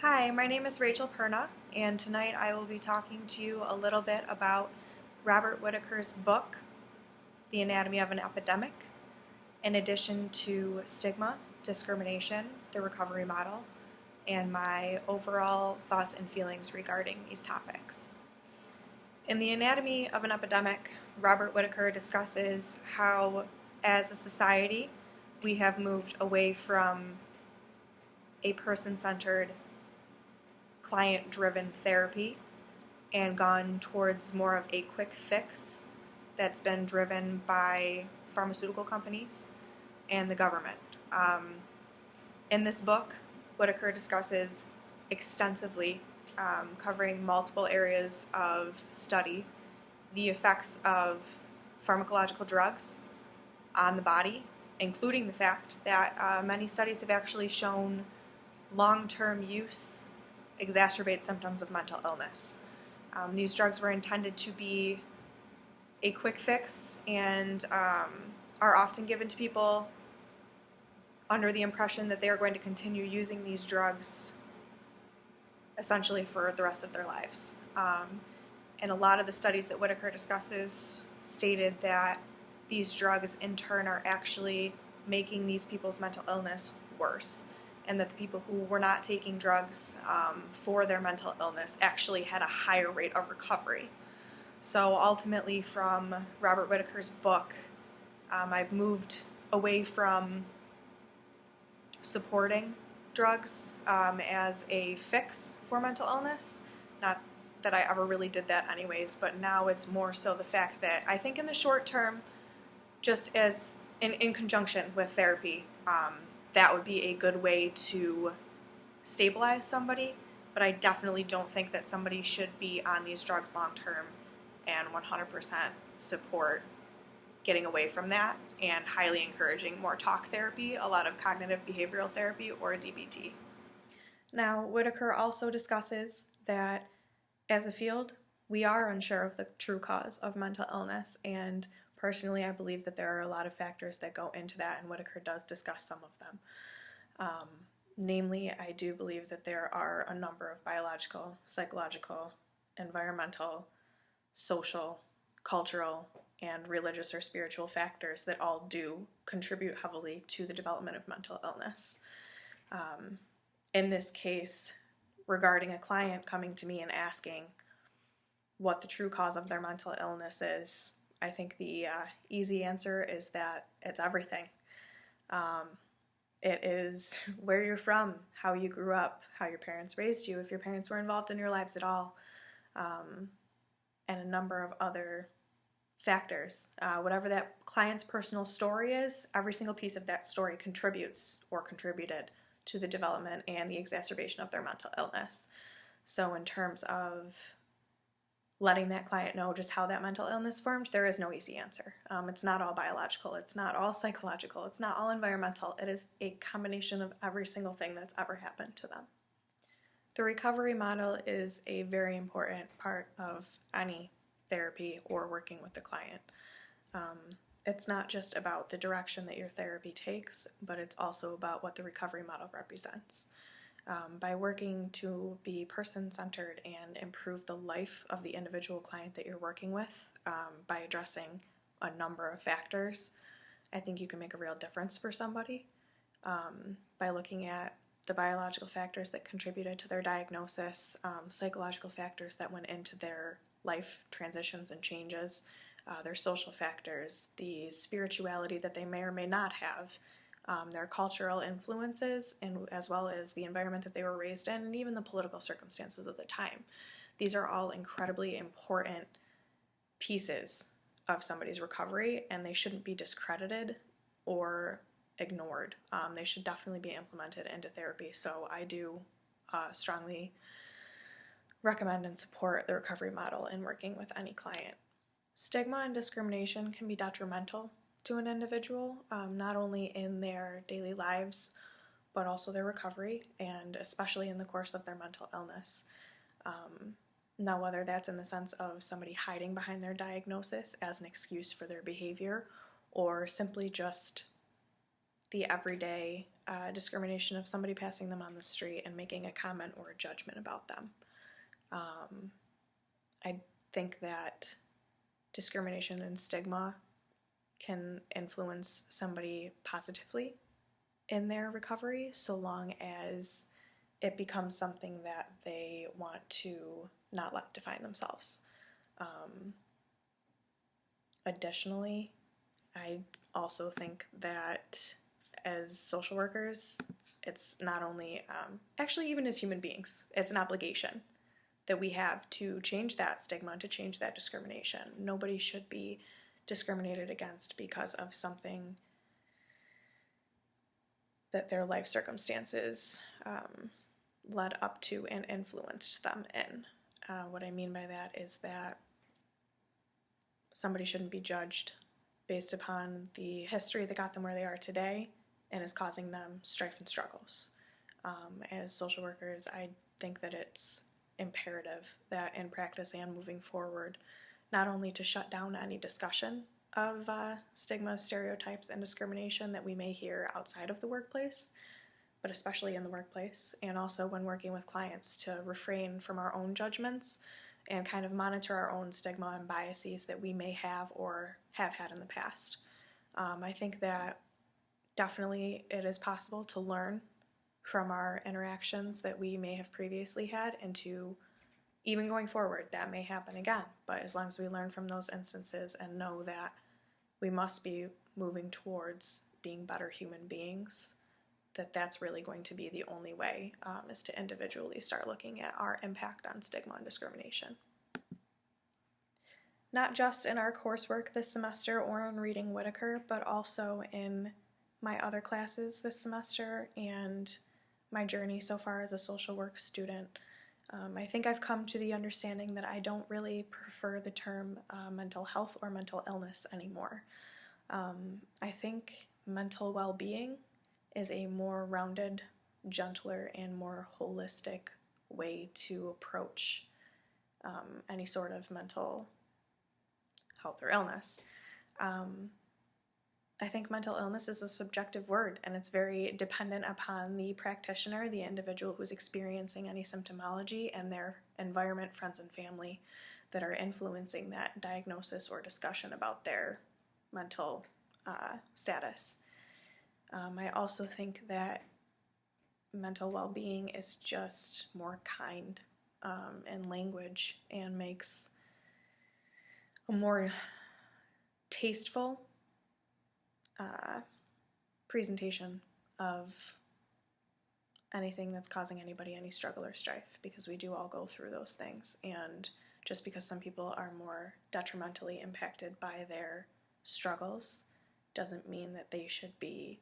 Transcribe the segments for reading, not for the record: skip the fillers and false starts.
Hi, my name is Rachel Perna, and tonight I will be talking to you a little bit about Robert Whitaker's book, The Anatomy of an Epidemic, in addition to stigma, discrimination, the recovery model, and my overall thoughts and feelings regarding these topics. In The Anatomy of an Epidemic, Robert Whitaker discusses how, as a society, we have moved away from a person-centered client-driven therapy and gone towards more of a quick fix that's been driven by pharmaceutical companies and the government. In this book, Whitaker discusses extensively, covering multiple areas of study, the effects of pharmacological drugs on the body, including the fact that many studies have actually shown long-term use exacerbate symptoms of mental illness. These drugs were intended to be a quick fix and are often given to people under the impression that they are going to continue using these drugs essentially for the rest of their lives. And a lot of the studies that Whitaker discusses stated that these drugs in turn are actually making these people's mental illness worse, and that the people who were not taking drugs for their mental illness actually had a higher rate of recovery. So ultimately, from Robert Whitaker's book, I've moved away from supporting drugs as a fix for mental illness. Not that I ever really did that anyways, but now it's more so the fact that I think in the short term, just as in conjunction with therapy, that would be a good way to stabilize somebody, but I definitely don't think that somebody should be on these drugs long term and 100% support getting away from that and highly encouraging more talk therapy, a lot of cognitive behavioral therapy, or DBT. Now, Whitaker also discusses that as a field, we are unsure of the true cause of mental illness, and personally, I believe that there are a lot of factors that go into that, and Whitaker does discuss some of them. Namely, I do believe that there are a number of biological, psychological, environmental, social, cultural, and religious or spiritual factors that all do contribute heavily to the development of mental illness. In this case, regarding a client coming to me and asking what the true cause of their mental illness is, I think the easy answer is that it's everything. It is where you're from, how you grew up, how your parents raised you, if your parents were involved in your lives at all, and a number of other factors. Whatever that client's personal story is, every single piece of that story contributes or contributed to the development and the exacerbation of their mental illness. So in terms of letting that client know just how that mental illness formed, there is no easy answer. It's not all biological, it's not all psychological, it's not all environmental. It is a combination of every single thing that's ever happened to them. The recovery model is a very important part of any therapy or working with the client. It's not just about the direction that your therapy takes, but it's also about what the recovery model represents. By working to be person-centered and improve the life of the individual client that you're working with, by addressing a number of factors, I think you can make a real difference for somebody. By looking at the biological factors that contributed to their diagnosis, psychological factors that went into their life transitions and changes, their social factors, the spirituality that they may or may not have, their cultural influences, and as well as the environment that they were raised in, and even the political circumstances of the time. These are all incredibly important pieces of somebody's recovery, and they shouldn't be discredited or ignored. They should definitely be implemented into therapy. So I do strongly recommend and support the recovery model in working with any client. Stigma and discrimination can be detrimental to an individual, not only in their daily lives, but also their recovery, and especially in the course of their mental illness. Now, whether that's in the sense of somebody hiding behind their diagnosis as an excuse for their behavior, or simply just the everyday discrimination of somebody passing them on the street and making a comment or a judgment about them. I think that discrimination and stigma can influence somebody positively in their recovery, so long as it becomes something that they want to not let define themselves. Additionally, I also think that as social workers, it's not only, actually even as human beings, it's an obligation that we have to change that stigma, to change that discrimination. Nobody should be discriminated against because of something that their life circumstances led up to and influenced them in. What I mean by that is that somebody shouldn't be judged based upon the history that got them where they are today and is causing them strife and struggles. As social workers, I think that it's imperative that in practice and moving forward, not only to shut down any discussion of stigma, stereotypes, and discrimination that we may hear outside of the workplace, but especially in the workplace, and also when working with clients, to refrain from our own judgments and kind of monitor our own stigma and biases that we may have or have had in the past. I think that definitely it is possible to learn from our interactions that we may have previously had, and to even going forward, that may happen again. But as long as we learn from those instances and know that we must be moving towards being better human beings, that's really going to be the only way, is to individually start looking at our impact on stigma and discrimination. Not just in our coursework this semester or in reading Whitaker, but also in my other classes this semester and my journey so far as a social work student. I think I've come to the understanding that I don't really prefer the term mental health or mental illness anymore. I think mental well-being is a more rounded, gentler, and more holistic way to approach any sort of mental health or illness. I think mental illness is a subjective word, and it's very dependent upon the practitioner, the individual who's experiencing any symptomology, and their environment, friends, and family that are influencing that diagnosis or discussion about their mental status. I also think that mental well-being is just more kind in language and makes a more tasteful presentation of anything that's causing anybody any struggle or strife, because we do all go through those things, and just because some people are more detrimentally impacted by their struggles doesn't mean that they should be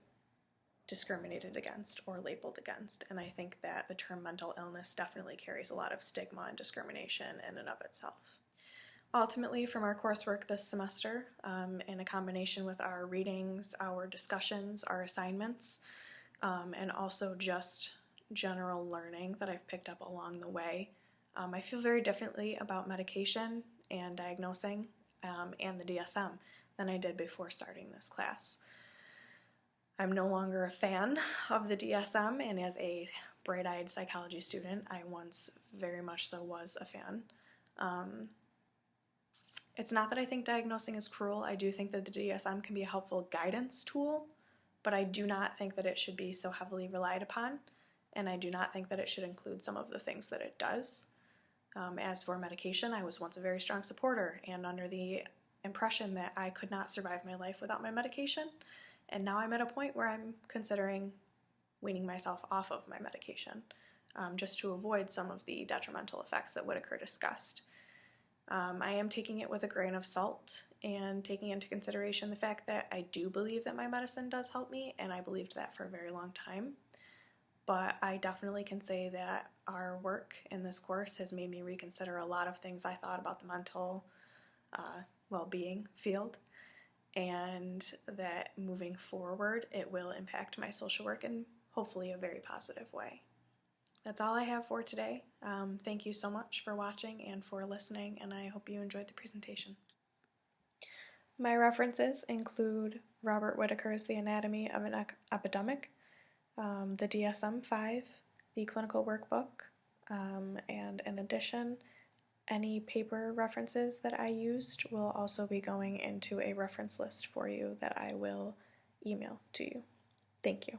discriminated against or labeled against. And I think that the term mental illness definitely carries a lot of stigma and discrimination in and of itself. Ultimately, from our coursework this semester, in a combination with our readings, our discussions, our assignments, and also just general learning that I've picked up along the way, I feel very differently about medication and diagnosing and the DSM than I did before starting this class. I'm no longer a fan of the DSM, and as a bright-eyed psychology student, I once very much so was a fan. It's not that I think diagnosing is cruel. I do think that the DSM can be a helpful guidance tool, but I do not think that it should be so heavily relied upon, and I do not think that it should include some of the things that it does. As for medication, I was once a very strong supporter and under the impression that I could not survive my life without my medication, and now I'm at a point where I'm considering weaning myself off of my medication, just to avoid some of the detrimental effects that Whitaker discussed. I am taking it with a grain of salt and taking into consideration the fact that I do believe that my medicine does help me, and I believed that for a very long time. But I definitely can say that our work in this course has made me reconsider a lot of things I thought about the mental well-being field, and that moving forward it will impact my social work in hopefully a very positive way. That's all I have for today. Thank you so much for watching and for listening, and I hope you enjoyed the presentation. My references include Robert Whitaker's The Anatomy of an Epidemic, the DSM-5, the clinical workbook, and in addition, any paper references that I used will also be going into a reference list for you that I will email to you. Thank you.